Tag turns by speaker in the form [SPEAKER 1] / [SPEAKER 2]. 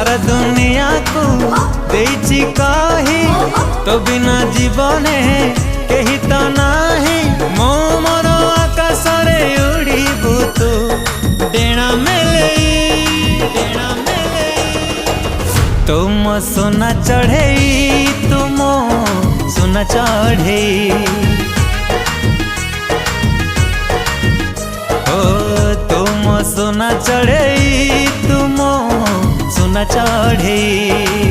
[SPEAKER 1] सारा दुनिया को देछि कही तो बिना जीवने कही तो नाही मो मोर आकाश रे उड़ीबू तू डेणा मेले तुम सोना चढ़े तुम सोना चढ़े तुम सोना चढ़े तुम सोना चढ़े।